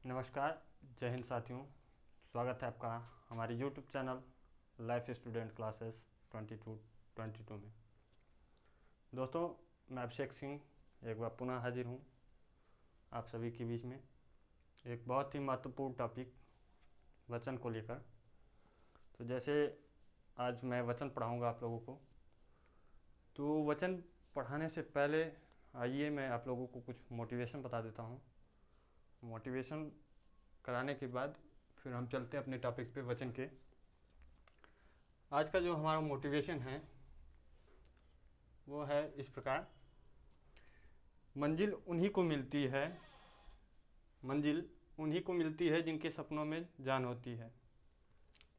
नमस्कार। जय हिंद साथियों। स्वागत है आपका हमारी YouTube channel life student classes 22 में। दोस्तों, मैं अभिषेक सिंह एक बार पुनः हाजिर हूँ आप सभी के बीच में एक बहुत ही महत्वपूर्ण टॉपिक वचन को लेकर। तो जैसे आज मैं वचन पढ़ाऊँगा आप लोगों को, तो वचन पढ़ाने से पहले आइए मैं आप लोगों को कुछ मोटिवेशन बता देता हूँ। मोटिवेशन कराने के बाद फिर हम चलते हैं अपने टॉपिक पे वचन के। आज का जो हमारा मोटिवेशन है वो है इस प्रकार। मंजिल उन्हीं को मिलती है, मंजिल उन्हीं को मिलती है जिनके सपनों में जान होती है।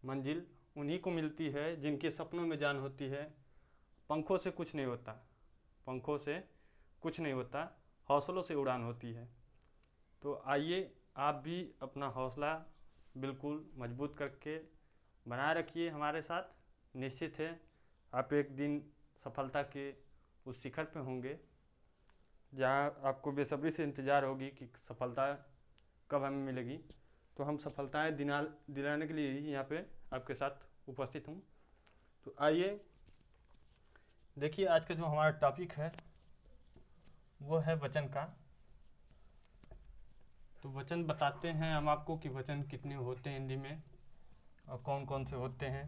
मंजिल उन्हीं को मिलती है जिनके सपनों में जान होती है। पंखों से कुछ नहीं होता, पंखों से कुछ नहीं होता, हौसलों से उड़ान होती है। तो आइए आप भी अपना हौसला बिल्कुल मजबूत करके बनाए रखिए हमारे साथ। निश्चित है आप एक दिन सफलता के उस शिखर पे होंगे जहाँ आपको बेसब्री से इंतज़ार होगी कि सफलता कब हमें मिलेगी। तो हम सफलताएं दिलाने के लिए ही यहाँ पे आपके साथ उपस्थित हूँ। तो आइए देखिए, आज का जो हमारा टॉपिक है वो है वचन का। तो वचन बताते हैं हम आपको कि वचन कितने होते हैं हिंदी में और कौन कौन से होते हैं।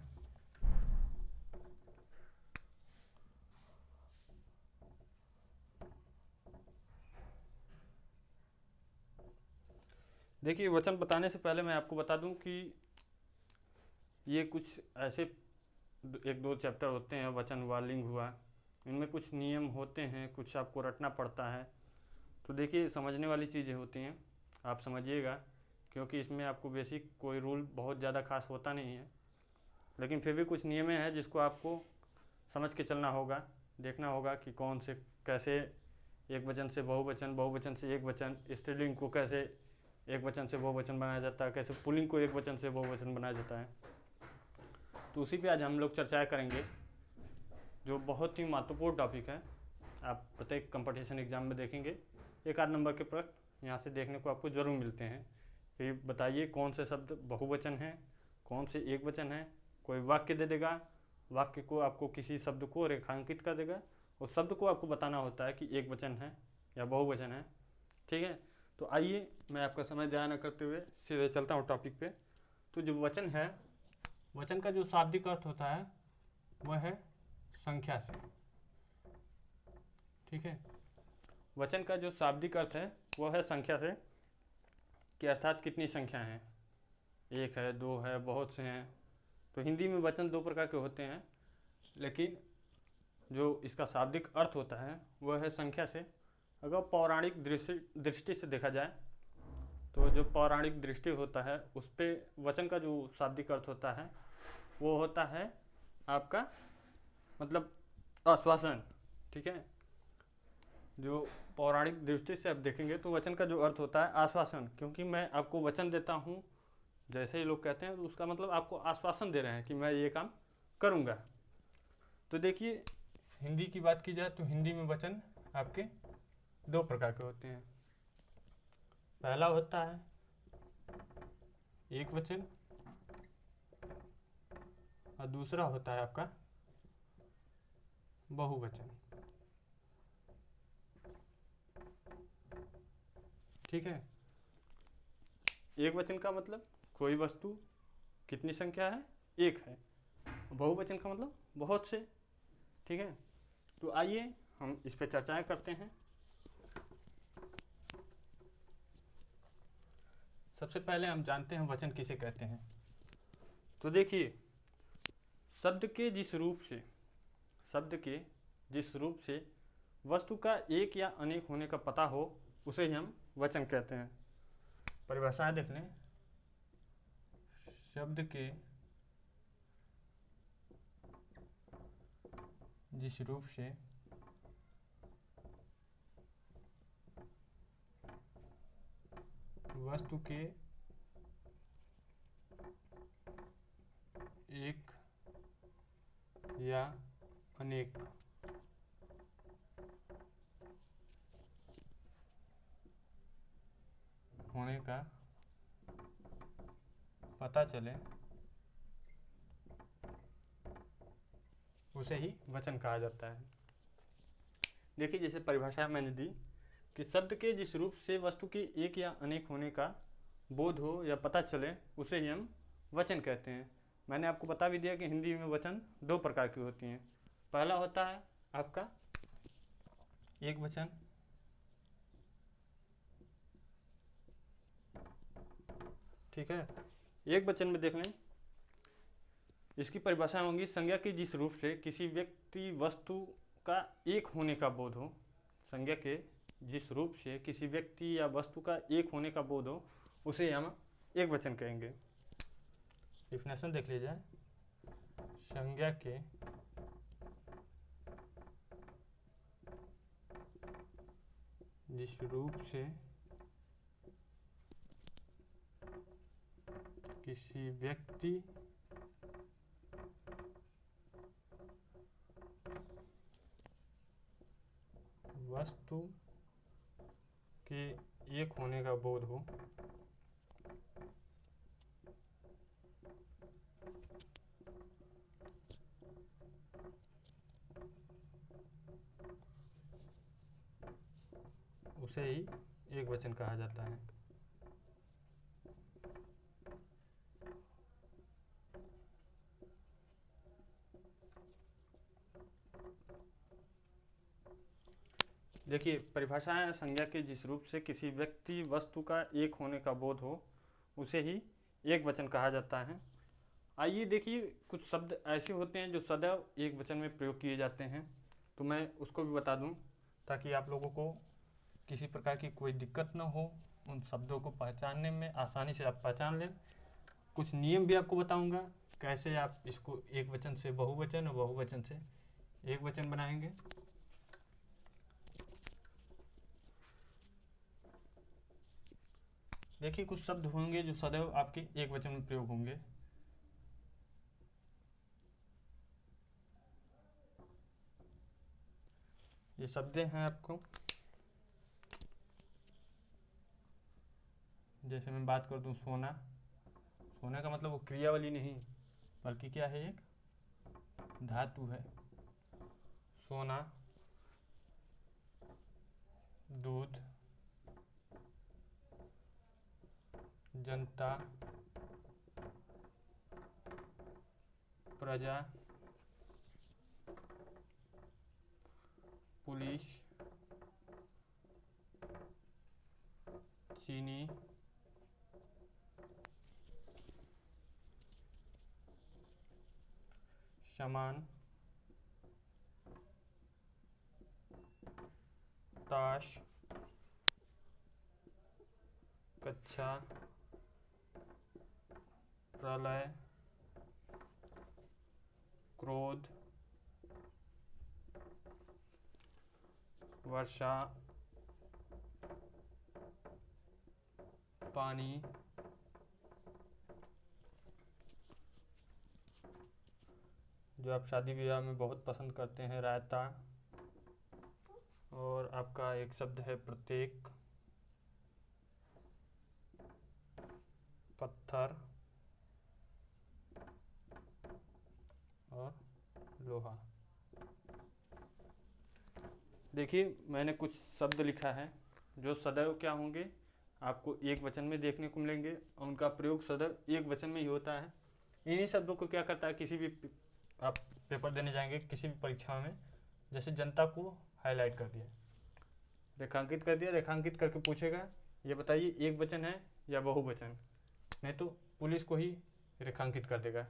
देखिए, वचन बताने से पहले मैं आपको बता दूं कि ये कुछ ऐसे एक दो चैप्टर होते हैं, वचन हुआ, लिंग हुआ, इनमें कुछ नियम होते हैं, कुछ आपको रटना पड़ता है। तो देखिए, समझने वाली चीज़ें होती हैं, आप समझिएगा, क्योंकि इसमें आपको बेसिक कोई रूल बहुत ज़्यादा खास होता नहीं है, लेकिन फिर भी कुछ नियम हैं जिसको आपको समझ के चलना होगा। देखना होगा कि कौन से कैसे एक वचन से बहुवचन, बहुवचन से एक वचन, स्त्रीलिंग को कैसे एक वचन से बहुवचन बनाया जाता है, कैसे पुल्लिंग को एक वचन से बहुवचन बनाया जाता है। तो उसी पे आज हम लोग चर्चा करेंगे, जो बहुत ही महत्वपूर्ण टॉपिक है। आप प्रत्येक कंपटीशन एग्जाम में देखेंगे एक आध नंबर के प्रश्न यहाँ से देखने को आपको ज़रूर मिलते हैं। फिर बताइए कौन से शब्द बहुवचन हैं, कौन से एक वचन है। कोई वाक्य दे देगा, वाक्य को आपको किसी शब्द को रेखांकित कर देगा, उस शब्द को आपको बताना होता है कि एक वचन है या बहुवचन है। ठीक है, तो आइए मैं आपका समय ज़ाया न करते हुए सीधे चलता हूँ टॉपिक पे। तो जो वचन है, वचन का जो शाब्दिक अर्थ होता है वह है संख्या से। ठीक है, वचन का जो शाब्दिक अर्थ है वह है संख्या से, कि अर्थात कितनी संख्या है, एक है, दो है, बहुत से हैं। तो हिंदी में वचन दो प्रकार के होते हैं, लेकिन जो इसका शाब्दिक अर्थ होता है वह है संख्या से। अगर पौराणिक दृष्टि से देखा जाए तो जो पौराणिक दृष्टि होता है उस पर वचन का जो शाब्दिक अर्थ होता है वो होता है आपका मतलब आश्वासन। ठीक है, जो पौराणिक दृष्टि से आप देखेंगे तो वचन का जो अर्थ होता है आश्वासन, क्योंकि मैं आपको वचन देता हूँ, जैसे ही लोग कहते हैं तो उसका मतलब आपको आश्वासन दे रहे हैं कि मैं ये काम करूँगा। तो देखिए, हिंदी की बात की जाए तो हिंदी में वचन आपके दो प्रकार के होते हैं। पहला होता है एक वचन और दूसरा होता है आपका बहुवचन। ठीक है, एक वचन का मतलब कोई वस्तु कितनी संख्या है, एक है। बहुवचन का मतलब बहुत से। ठीक है, तो आइए हम इस पर चर्चाएं करते हैं। सबसे पहले हम जानते हैं वचन किसे कहते हैं। तो देखिए, शब्द के जिस रूप से वस्तु का एक या अनेक होने का पता हो उसे ही हम वचन कहते हैं। परिभाषाएं देख लें। शब्द के जिस रूप से वस्तु के एक या अनेक होने का पता चले उसे ही वचन कहा जाता है। देखिए जैसे परिभाषा मैंने दी कि शब्द के जिस रूप से वस्तु के एक या अनेक होने का बोध हो या पता चले उसे ही हम वचन कहते हैं। मैंने आपको बता भी दिया कि हिंदी में वचन दो प्रकार की होती हैं। पहला होता है आपका एक वचन, ठीक है। एक वचन में देख लें, इसकी परिभाषा होंगी संज्ञा की जिस रूप से किसी व्यक्ति वस्तु का एक होने का बोध हो। संज्ञा के जिस रूप से किसी व्यक्ति या वस्तु का एक होने का बोध हो उसे हम एक वचन कहेंगे। डिफिनेशन देख लीजिए, संज्ञा के जिस रूप से किसी व्यक्ति वस्तु के एक होने का बोध हो उसे ही एक वचन कहा जाता है। देखिए परिभाषा है संज्ञा के जिस रूप से किसी व्यक्ति वस्तु का एक होने का बोध हो उसे ही एक वचन कहा जाता है। आइए देखिए कुछ शब्द ऐसे होते हैं जो सदैव एक वचन में प्रयोग किए जाते हैं, तो मैं उसको भी बता दूं ताकि आप लोगों को किसी प्रकार की कोई दिक्कत न हो, उन शब्दों को पहचानने में आसानी से आप पहचान लें। कुछ नियम भी आपको बताऊंगा कैसे आप इसको एक वचन से बहुवचन और बहुवचन से एक वचन बनाएंगे। देखिए कुछ शब्द होंगे जो सदैव आपके एक वचन में प्रयोग होंगे। ये शब्द हैं आपको, जैसे मैं बात कर दूं सोना, सोने का मतलब वो क्रिया वाली नहीं बल्कि क्या है, एक धातु है। सोना, दूध, जनता, प्रजा, पुलिस, चीनी, सामान, ताश, कक्षा, प्रलय, क्रोध, वर्षा, पानी, जो आप शादी विवाह में बहुत पसंद करते हैं, रायता, और आपका एक शब्द है प्रत्येक, पत्थर और लोहा। देखिए मैंने कुछ शब्द लिखा है जो सदैव क्या होंगे, आपको एक वचन में देखने को मिलेंगे और उनका प्रयोग सदैव एक वचन में ही होता है। इन्हीं शब्दों को क्या करता है, किसी भी आप पेपर देने जाएंगे किसी भी परीक्षा में, जैसे जनता को हाईलाइट कर दिया, रेखांकित कर दिया, रेखांकित करके पूछेगा ये बताइए एक वचन है या बहुवचन, नहीं तो पुलिस को ही रेखांकित कर देगा।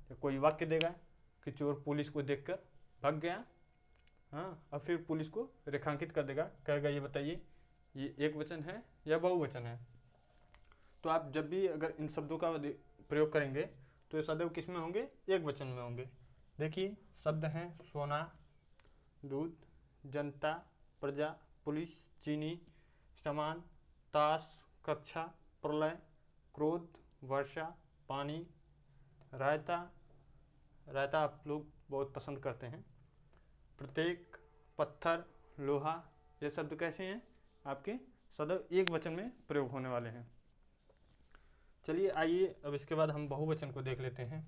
तो कोई वाक्य देगा कि चोर पुलिस को देखकर भाग गया, हाँ, और फिर पुलिस को रेखांकित कर देगा, कहेगा ये बताइए ये एक वचन है या बहुवचन है। तो आप जब भी अगर इन शब्दों का प्रयोग करेंगे तो ये सदैव किस में होंगे, एक वचन में होंगे। देखिए शब्द हैं सोना, दूध, जनता, प्रजा, पुलिस, चीनी, सामान, ताश, कक्षा, प्रलय, क्रोध, वर्षा, पानी, रायता, रायता आप लोग बहुत पसंद करते हैं, प्रत्येक, पत्थर, लोहा। ये शब्द कैसे हैं आपके, सदैव एक वचन में प्रयोग होने वाले हैं। चलिए आइए अब इसके बाद हम बहुवचन को देख लेते हैं।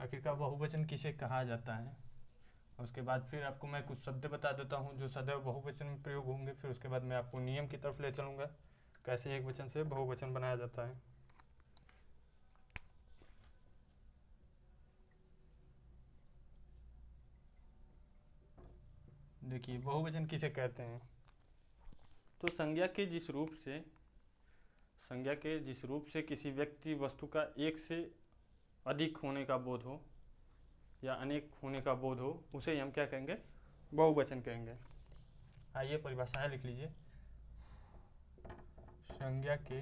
आखिरकार बहुवचन किसे कहा जाता है। उसके बाद फिर आपको मैं कुछ शब्द बता देता हूँ जो सदैव बहुवचन में प्रयोग होंगे। फिर उसके बाद मैं आपको नियम की तरफ ले चलूँगा, कैसे एक वचन से बहुवचन बनाया जाता है। देखिए बहुवचन किसे कहते हैं। तो संज्ञा के जिस रूप से किसी व्यक्ति वस्तु का एक से अधिक होने का बोध हो या अनेक होने का बोध हो, उसे हम क्या कहेंगे, बहुवचन कहेंगे। आइए परिभाषाएं लिख लीजिए। संज्ञा के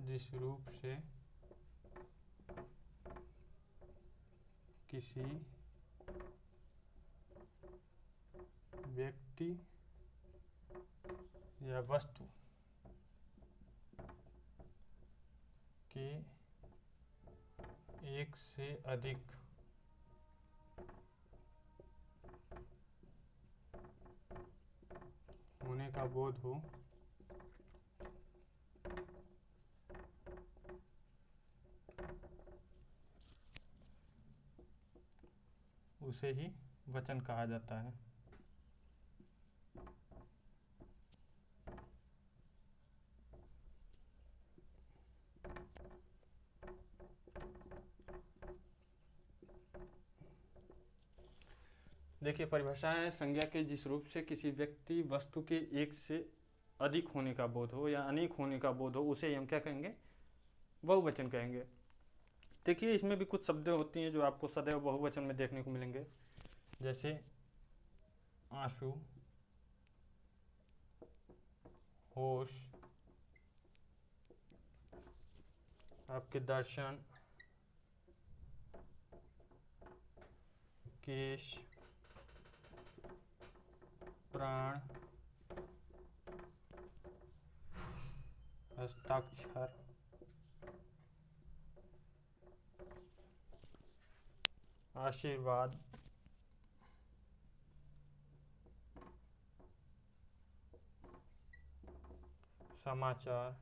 जिस रूप से किसी व्यक्ति या वस्तु के एक से अधिक होने का बोध हो, उसे ही वचन कहा जाता है। देखिए परिभाषा है, संज्ञा के जिस रूप से किसी व्यक्ति वस्तु के एक से अधिक होने का बोध हो या अनेक होने का बोध हो, उसे हम क्या कहेंगे, बहुवचन कहेंगे। देखिए इसमें भी कुछ शब्द होती हैं जो आपको सदैव बहुवचन में देखने को मिलेंगे, जैसे आंसू, होश, आपके दर्शन, केश, प्राण, हस्ताक्षर, आशीर्वाद, समाचार,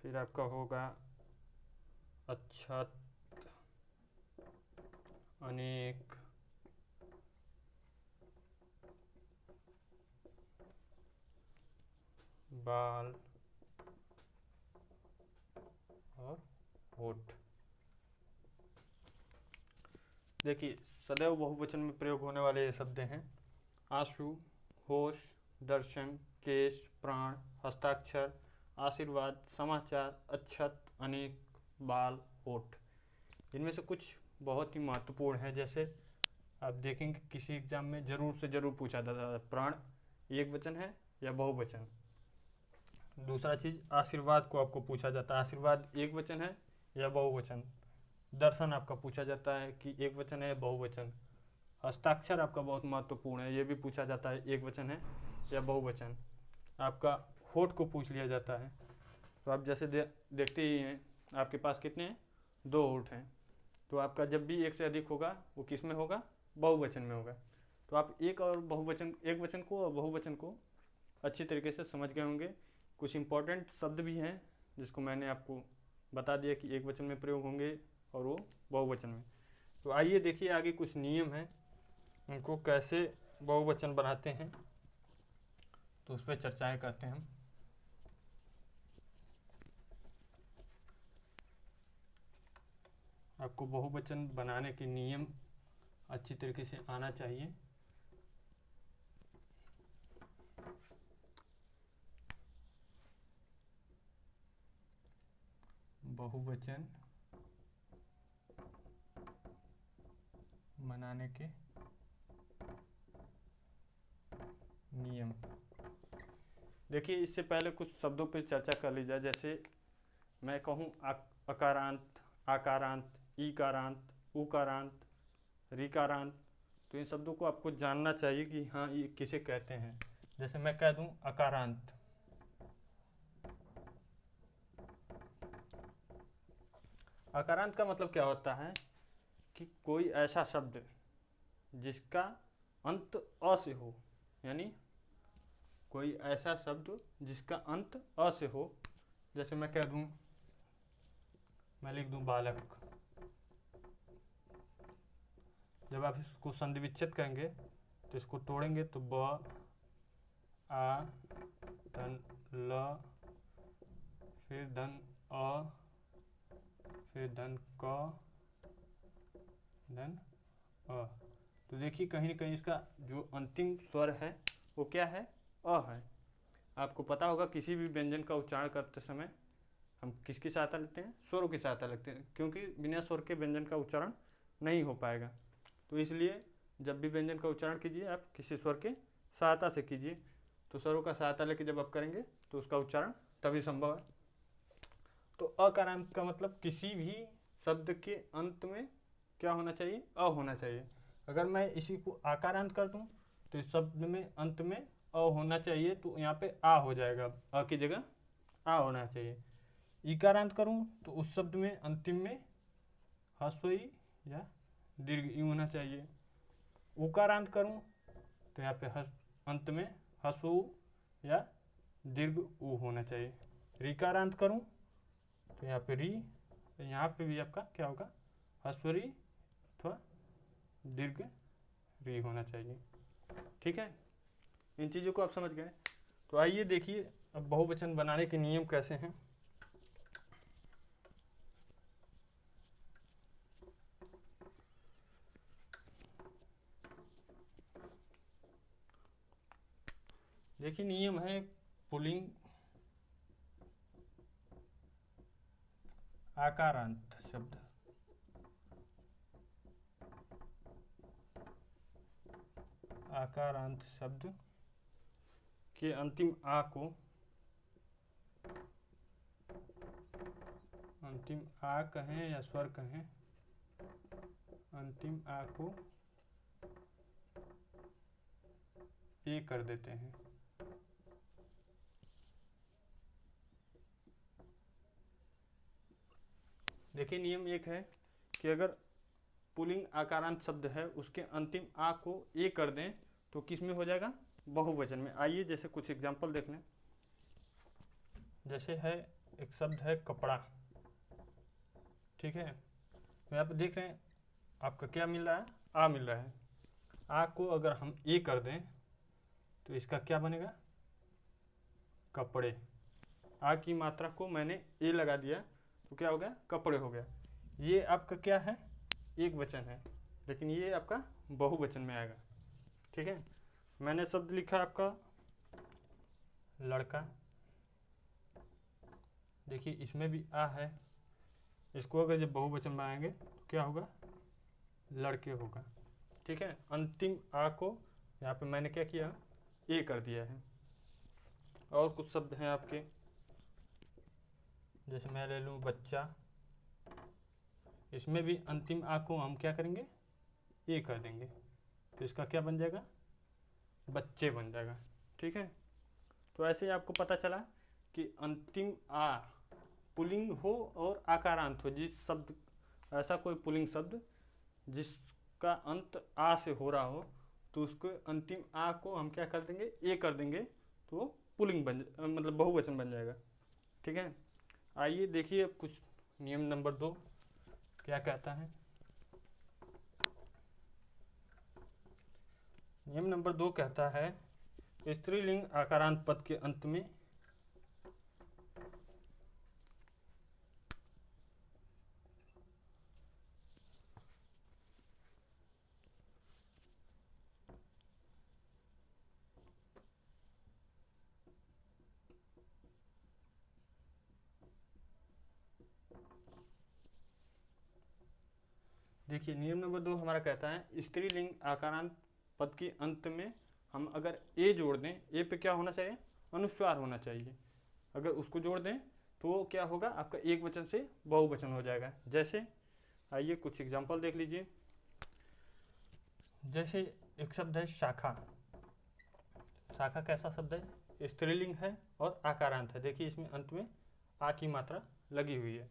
फिर आपका होगा अक्षत, अनेक, बाल और होठ। देखिए सदैव बहुवचन में प्रयोग होने वाले ये शब्द हैं आंसू, होश, दर्शन, केश, प्राण, हस्ताक्षर, आशीर्वाद, समाचार, अक्षत, अनेक, बाल, होठ। इनमें से कुछ बहुत ही महत्वपूर्ण है, जैसे आप देखेंगे किसी एग्जाम में जरूर से जरूर पूछा जाता है प्राण एक वचन है या बहुवचन। दूसरा चीज आशीर्वाद को आपको पूछा जाता है, आशीर्वाद एक वचन है या बहुवचन। दर्शन आपका पूछा जाता है कि एक वचन है या बहुवचन। हस्ताक्षर आपका बहुत महत्वपूर्ण है, ये भी पूछा जाता है एक वचन है या बहुवचन। आपका होठ को पूछ लिया जाता है। तो आप जैसे देखते ही हैं आपके पास कितने हैं, 2 होठ हैं। तो आपका जब भी एक से अधिक होगा वो किस में होगा, बहुवचन में होगा। तो आप एक वचन को और बहुवचन को अच्छी तरीके से समझ गए होंगे। कुछ इंपॉर्टेंट शब्द भी हैं जिसको मैंने आपको बता दिया कि एक वचन में प्रयोग होंगे और वो बहुवचन में। तो आइए देखिए आगे कुछ नियम हैं, उनको कैसे बहुवचन बनाते हैं तो उस पर चर्चाएं करते हैं हम। आपको बहुवचन बनाने के नियम अच्छी तरीके से आना चाहिए। बहुवचन बनाने के नियम। देखिए इससे पहले कुछ शब्दों पर चर्चा कर ली जाए। जैसे मैं कहूँ अकारांत, आकारांत, ईकारांत, उकारांत, ऋकारांत, तो इन शब्दों को आपको जानना चाहिए कि हाँ ये किसे कहते हैं। जैसे मैं कह दूँ अकारांत, आकारांत का मतलब क्या होता है कि कोई ऐसा शब्द जिसका अंत अ से हो, यानी कोई ऐसा शब्द जिसका अंत अ से हो। जैसे मैं कह दूं, मैं लिख दूं बालक, जब आप इसको संधि विच्छेद करेंगे तो इसको तोड़ेंगे तो ब आ धन ल फिर धन अ फिर धन क धन अ। तो देखिए कहीं ना कहीं इसका जो अंतिम स्वर है वो क्या है, अ है। आपको पता होगा किसी भी व्यंजन का उच्चारण करते समय हम किसकी सहायता लेते हैं, स्वरों की सहायता लेते हैं, क्योंकि बिना स्वर के व्यंजन का उच्चारण नहीं हो पाएगा। तो इसलिए जब भी व्यंजन का उच्चारण कीजिए आप किसी स्वर के सहायता से कीजिए। तो स्वरों का सहायता लेकर जब आप करेंगे तो उसका उच्चारण तभी संभव है। तो अकारांत का मतलब किसी भी शब्द के अंत में क्या होना चाहिए, अ होना चाहिए। अगर मैं इसी को आकारांत कर दूं तो इस शब्द में अंत में अ होना चाहिए, तो यहाँ पे आ हो जाएगा, अ की जगह आ होना चाहिए। इकारांत करूं तो उस शब्द में अंतिम में ह्रस्व ई या दीर्घ ई होना चाहिए। उकारांत करूं तो यहाँ पे अंत में ह्रस्व उ या दीर्घ उ होना चाहिए। ऋकारांत करूं तो यहाँ पे री, यहाँ पे भी आपका क्या होगा, ह्रस्व री अथवा दीर्घ री होना चाहिए। ठीक है, इन चीज़ों को आप समझ गए। तो आइए देखिए अब बहुवचन बनाने के नियम कैसे हैं। देखिए नियम है पुल्लिंग आकारांत शब्द, आकारांत शब्द के अंतिम आ को, अंतिम आ कहें या स्वर कहें, अंतिम आ को ए कर देते हैं। देखिए नियम एक है कि अगर पुल्लिंग आकारांत शब्द है उसके अंतिम आ को ए कर दें तो किस में हो जाएगा, बहुवचन में। आइए जैसे कुछ एग्जाम्पल देख लें। जैसे है एक शब्द है कपड़ा, ठीक है, तो यहाँ पे देख रहे हैं आपका क्या मिल रहा है, आ मिल रहा है। आ को अगर हम ए कर दें तो इसका क्या बनेगा, कपड़े। आ की मात्रा को मैंने ए लगा दिया तो क्या हो गया, कपड़े हो गया। ये आपका क्या है, एक वचन है, लेकिन ये आपका बहुवचन में आएगा। ठीक है, मैंने शब्द लिखा आपका लड़का, देखिए इसमें भी आ है, इसको अगर जब बहुवचन बनाएंगे तो क्या होगा, लड़के होगा। ठीक है, अंतिम आ को यहाँ पे मैंने क्या किया, ए कर दिया है। और कुछ शब्द हैं आपके, जैसे मैं ले लूँ बच्चा, इसमें भी अंतिम आ को हम क्या करेंगे, ए कर देंगे, तो इसका क्या बन जाएगा, बच्चे बन जाएगा। ठीक है, तो ऐसे आपको पता चला कि अंतिम आ पुल्लिंग हो और आकारांत हो, जिस शब्द, ऐसा कोई पुल्लिंग शब्द जिसका अंत आ से हो रहा हो तो उसको अंतिम आ को हम क्या कर देंगे, ए कर देंगे, तो वो पुल्लिंग मतलब बहुवचन बन जाएगा। ठीक है, आइए देखिए कुछ नियम नंबर 2 क्या कहता है। नियम नंबर 2 कहता है स्त्रीलिंग आकारांत पद के अंत में देखिए नियम नंबर 2 हमारा कहता है स्त्रीलिंग आकारांत पद के अंत में हम अगर ए जोड़ दें, ए पे क्या होना चाहिए, अनुस्वार होना चाहिए। अगर उसको जोड़ दें तो वो क्या होगा, आपका एक वचन से बहुवचन हो जाएगा। जैसे आइए कुछ एग्जांपल देख लीजिए। जैसे एक शब्द है शाखा, शाखा कैसा शब्द है, स्त्रीलिंग है और आकारांत है। देखिए इसमें अंत में आ की मात्रा लगी हुई है।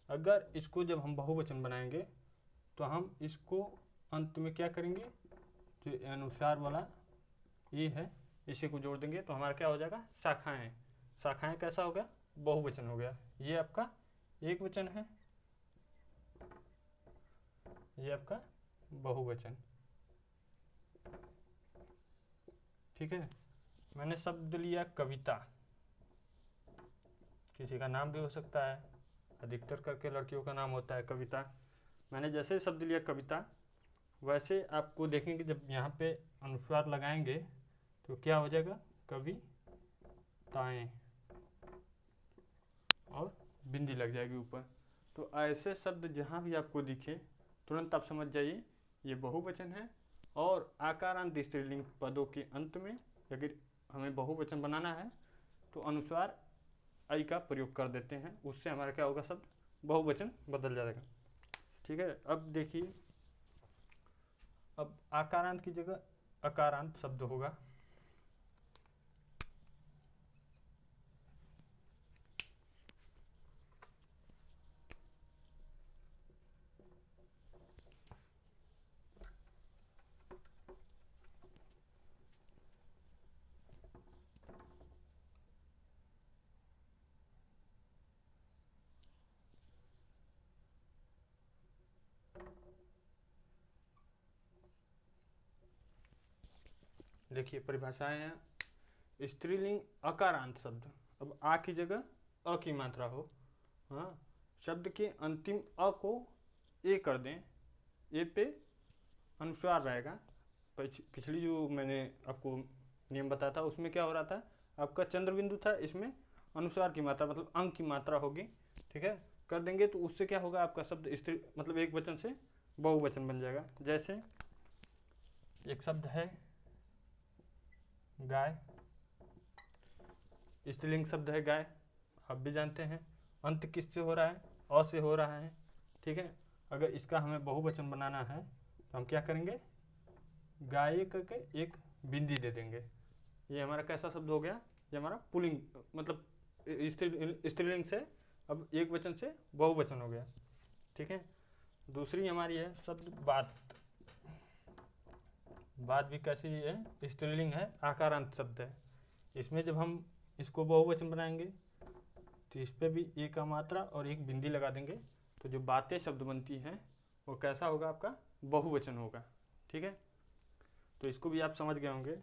अगर इसको जब हम बहुवचन बनाएंगे तो हम इसको अंत में क्या करेंगे, जो अनुस्वार वाला ये है इसी को जोड़ देंगे तो हमारा क्या हो जाएगा, शाखाएं। शाखाएं कैसा हो गया, बहुवचन हो गया। ये आपका एक वचन है, ये आपका बहुवचन। ठीक है, मैंने शब्द लिया कविता, किसी का नाम भी हो सकता है, अधिकतर करके लड़कियों का नाम होता है कविता। मैंने जैसे शब्द लिया कविता, वैसे आपको देखेंगे जब यहाँ पे अनुस्वार लगाएंगे तो क्या हो जाएगा, कविताएं, और बिंदी लग जाएगी ऊपर। तो ऐसे शब्द जहाँ भी आपको दिखे तुरंत आप समझ जाइए ये बहुवचन है। और आकारांत स्त्रीलिंग पदों के अंत में अगर हमें बहुवचन बनाना है तो अनुस्वार आई का प्रयोग कर देते हैं, उससे हमारा क्या होगा, शब्द बहुवचन बदल जाएगा। ठीक है, अब देखिए, अब आकारांत की जगह अकारांत शब्द होगा। देखिए परिभाषाएं हैं, स्त्रीलिंग अकारांत शब्द, अब आ की जगह अ की मात्रा हो, हाँ, शब्द के अंतिम अ को ए कर दें, ए पे अनुस्वार रहेगा। पिछली जो मैंने आपको नियम बताया था उसमें क्या हो रहा था, आपका चंद्र बिंदु था, इसमें अनुस्वार की मात्रा मतलब अंक की मात्रा होगी। ठीक है, कर देंगे तो उससे क्या होगा, आपका शब्द स्त्री मतलब एक वचन से बहुवचन बन जाएगा। जैसे एक शब्द है गाय, स्त्रीलिंग शब्द है गाय, आप भी जानते हैं अंत किससे हो रहा है, अ से हो रहा है। ठीक है, अगर इसका हमें बहुवचन बनाना है तो हम क्या करेंगे, गाय करके एक बिंदी दे देंगे। ये हमारा कैसा शब्द हो गया, ये हमारा पुल्लिंग मतलब स्त्रीलिंग से अब एक वचन से बहुवचन हो गया। ठीक है, दूसरी हमारी है शब्द बात। बात भी कैसी है, स्त्रीलिंग है, आकारांत शब्द है। इसमें जब हम इसको बहुवचन बनाएंगे तो इस पर भी एक का मात्रा और एक बिंदी लगा देंगे तो जो बातें शब्द बनती हैं वो कैसा होगा, आपका बहुवचन होगा। ठीक है, तो इसको भी आप समझ गए होंगे।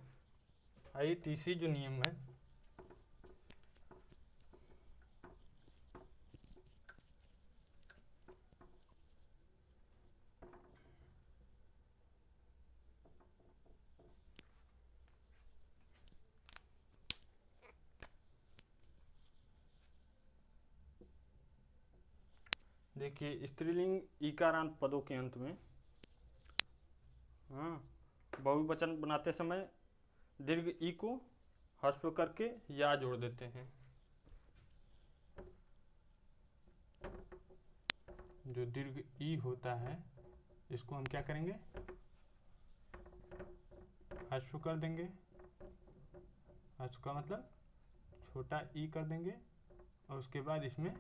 आइए तीसरी जो नियम है, देखिए स्त्रीलिंग इकारांत पदों के अंत में, हाँ, बहुवचन बनाते समय दीर्घ ई को ह्रस्व करके या जोड़ देते हैं। जो दीर्घ ई होता है इसको हम क्या करेंगे, ह्रस्व कर देंगे। ह्रस्व का मतलब छोटा ई कर देंगे और उसके बाद इसमें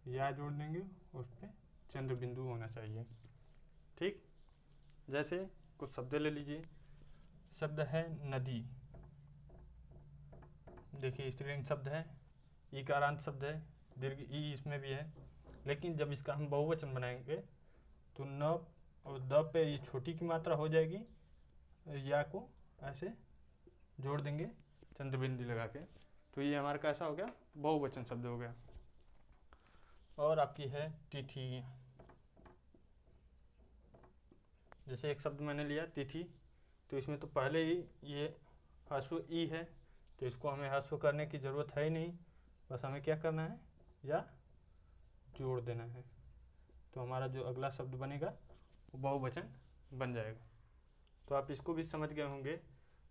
या जोड़ देंगे, उस पर चंद्र बिंदु होना चाहिए। ठीक, जैसे कुछ शब्द ले लीजिए, शब्द है नदी। देखिए स्त्रीलिंग शब्द है, इकारांत शब्द है, दीर्घ ई इसमें भी है, लेकिन जब इसका हम बहुवचन बनाएंगे तो न और द पे ये छोटी की मात्रा हो जाएगी, या को ऐसे जोड़ देंगे चंद्र बिंदु लगा के, तो ये हमारा कैसा हो गया, बहुवचन शब्द हो गया। और आपकी है तिथि। जैसे एक शब्द मैंने लिया तिथि, तो इसमें तो पहले ही ये ह्रस्व ई है तो इसको हमें ह्रस्व करने की ज़रूरत है ही नहीं, बस हमें क्या करना है, या जोड़ देना है, तो हमारा जो अगला शब्द बनेगा वो बहुवचन बन जाएगा। तो आप इसको भी समझ गए होंगे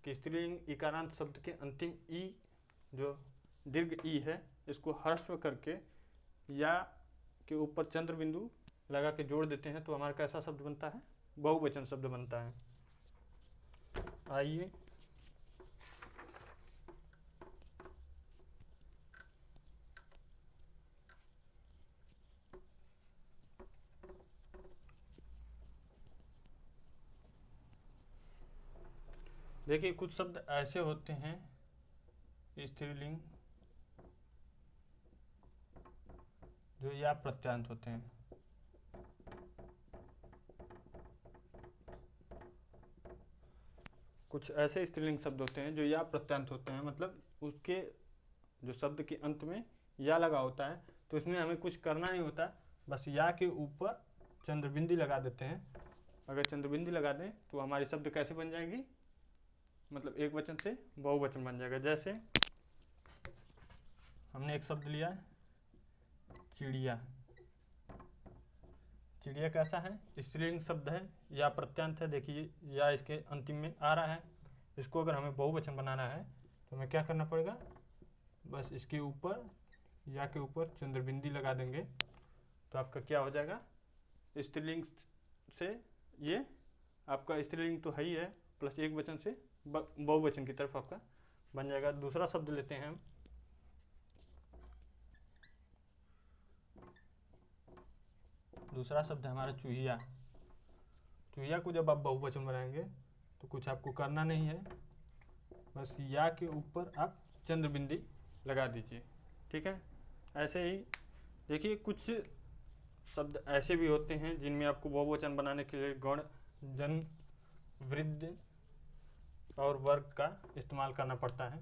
कि स्त्रीलिंग इकारांत शब्द के अंतिम ई जो दीर्घ ई है इसको ह्रस्व करके या के ऊपर चंद्र बिंदु लगा के जोड़ देते हैं तो हमारा कैसा शब्द बनता है, बहुवचन शब्द बनता है। आइए देखिए कुछ शब्द ऐसे होते हैं स्त्रीलिंग जो या प्रत्यांत होते हैं। कुछ ऐसे स्त्रीलिंग शब्द होते हैं जो या प्रत्यांत होते हैं, मतलब उसके जो शब्द के अंत में या लगा होता है, तो इसमें हमें कुछ करना नहीं होता, बस या के ऊपर चंद्रबिंदी लगा देते हैं। अगर चंद्रबिंदी लगा दें तो हमारी शब्द कैसे बन जाएगी, मतलब एक वचन से बहुवचन बन जाएगा। जैसे हमने एक शब्द लिया चिड़िया। चिड़िया कैसा है, स्त्रीलिंग शब्द है या प्रत्यांत है। देखिए या इसके अंतिम में आ रहा है, इसको अगर हमें बहुवचन बनाना है तो हमें क्या करना पड़ेगा, बस इसके ऊपर या के ऊपर चंद्रबिंदी लगा देंगे तो आपका क्या हो जाएगा, स्त्रीलिंग से ये आपका स्त्रीलिंग तो है ही है, प्लस एक वचन से बहुवचन की तरफ आपका बन जाएगा। दूसरा शब्द लेते हैं हम, दूसरा शब्द है हमारा चूहिया। चूहिया को जब आप बहुवचन बनाएंगे तो कुछ आपको करना नहीं है, बस या के ऊपर आप चंद्रबिंदी लगा दीजिए, ठीक है। ऐसे ही देखिए कुछ शब्द ऐसे भी होते हैं जिनमें आपको बहुवचन बनाने के लिए गण, जन, वृद्ध और वर्ग का इस्तेमाल करना पड़ता है।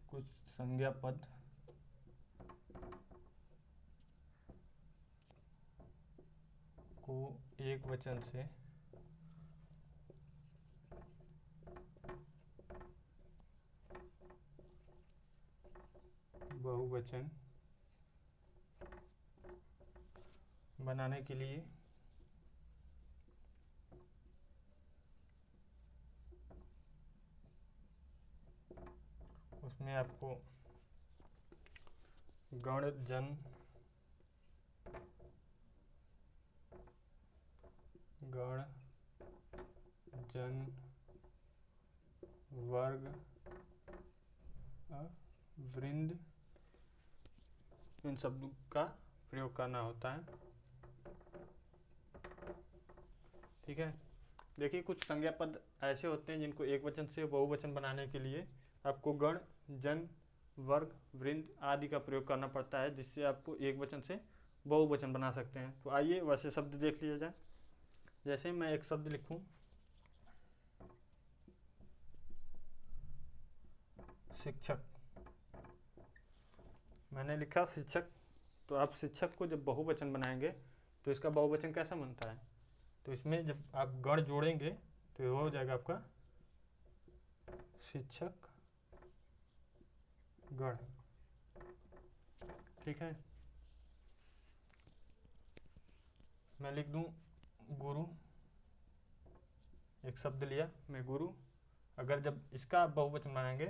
कुछ संज्ञा पद को एक वचन से बहुवचन बनाने के लिए उसमें आपको गण, जन, वर्ग और वृंद इन शब्दों का प्रयोग करना होता है, ठीक है। देखिए कुछ संज्ञा पद ऐसे होते हैं जिनको एक वचन से बहुवचन बनाने के लिए आपको गण, जन, वर्ग, वृंद आदि का प्रयोग करना पड़ता है, जिससे आपको एक वचन से बहुवचन बना सकते हैं। तो आइए वैसे शब्द देख लिया जाए। जैसे मैं एक शब्द लिखूं शिक्षक, मैंने लिखा शिक्षक, तो आप शिक्षक को जब बहुवचन बनाएंगे तो इसका बहुवचन कैसा बनता है, तो इसमें जब आप गण जोड़ेंगे तो ये हो जाएगा आपका शिक्षक गण, ठीक है। मैं लिख दूं गुरु, एक शब्द लिया मैं गुरु, अगर जब इसका आप बहुवचन बनाएंगे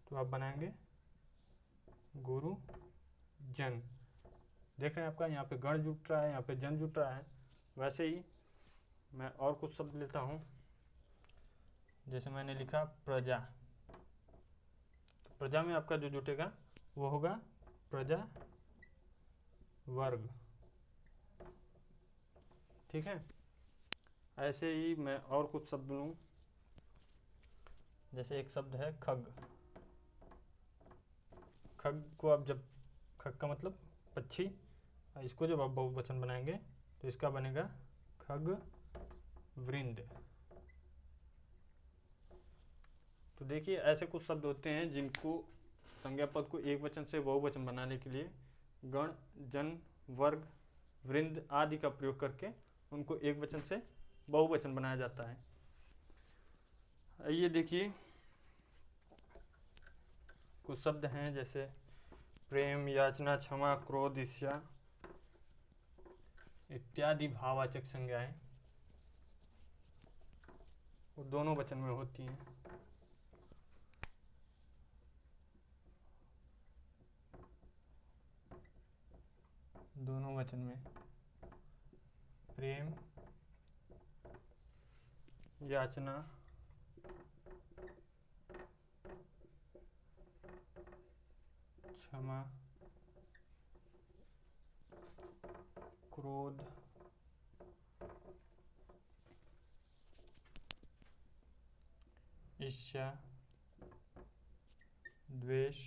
तो आप बनाएंगे गुरु जन। देख रहे हैं आपका यहाँ पे गण जुट रहा है, यहाँ पे जन जुट रहा है। वैसे ही मैं और कुछ शब्द लेता हूँ, जैसे मैंने लिखा प्रजा, तो प्रजा में आपका जो जुटेगा वो होगा प्रजा वर्ग, ठीक है। ऐसे ही मैं और कुछ शब्द लूँ, जैसे एक शब्द है खग। खग को आप जब, खग का मतलब पक्षी, इसको जब आप बहुवचन बनाएंगे तो इसका बनेगा खग वृंद। तो देखिए ऐसे कुछ शब्द होते हैं जिनको संज्ञा पद को एक वचन से बहुवचन बनाने के लिए गण, जन, वर्ग, वृंद आदि का प्रयोग करके उनको एक वचन से बहुवचन बनाया जाता है। आइए देखिए कुछ शब्द हैं जैसे प्रेम, याचना, क्षमा, क्रोध, ईर्ष्या इत्यादि भाववाचक संज्ञाएं वो दोनों वचन में होती हैं। दोनों वचन में प्रेम, याचना, क्षमा क्रोध, ईर्ष्या, द्वेष,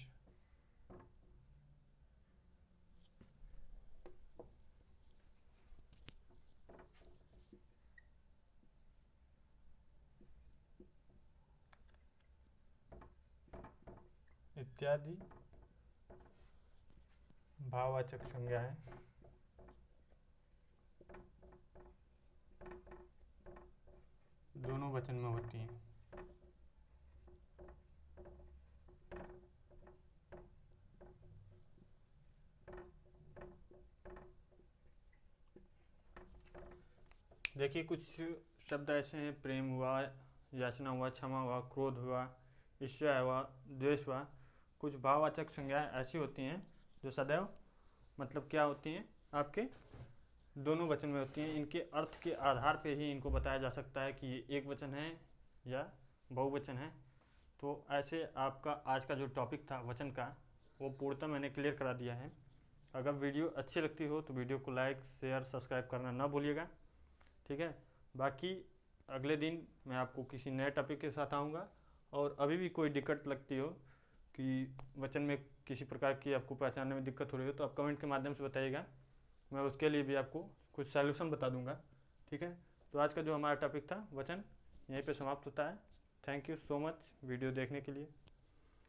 इत्यादि भाववाचक संज्ञाएं दोनों वचन में होती हैं। देखिए कुछ शब्द ऐसे हैं, प्रेम हुआ, याचना हुआ, क्षमा हुआ, क्रोध हुआ, ईर्ष्या हुआ, द्वेष हुआ। कुछ भाववाचक संज्ञाएं ऐसी होती हैं जो सदैव मतलब क्या होती हैं, आपके दोनों वचन में होती हैं। इनके अर्थ के आधार पे ही इनको बताया जा सकता है कि ये एक वचन है या बहुवचन है। तो ऐसे आपका आज का जो टॉपिक था वचन का, वो पूर्णतः मैंने क्लियर करा दिया है। अगर वीडियो अच्छी लगती हो तो वीडियो को लाइक, शेयर, सब्सक्राइब करना ना भूलिएगा, ठीक है। बाकी अगले दिन मैं आपको किसी नए टॉपिक के साथ आऊँगा। और अभी भी कोई दिक्कत लगती हो कि वचन में किसी प्रकार की आपको पहचानने में दिक्कत हो रही हो तो आप कमेंट के माध्यम से बताइएगा, मैं उसके लिए भी आपको कुछ सॉल्यूशन बता दूंगा, ठीक है। तो आज का जो हमारा टॉपिक था वचन, यहीं पे समाप्त होता है। Thank you so much video देखने के लिए।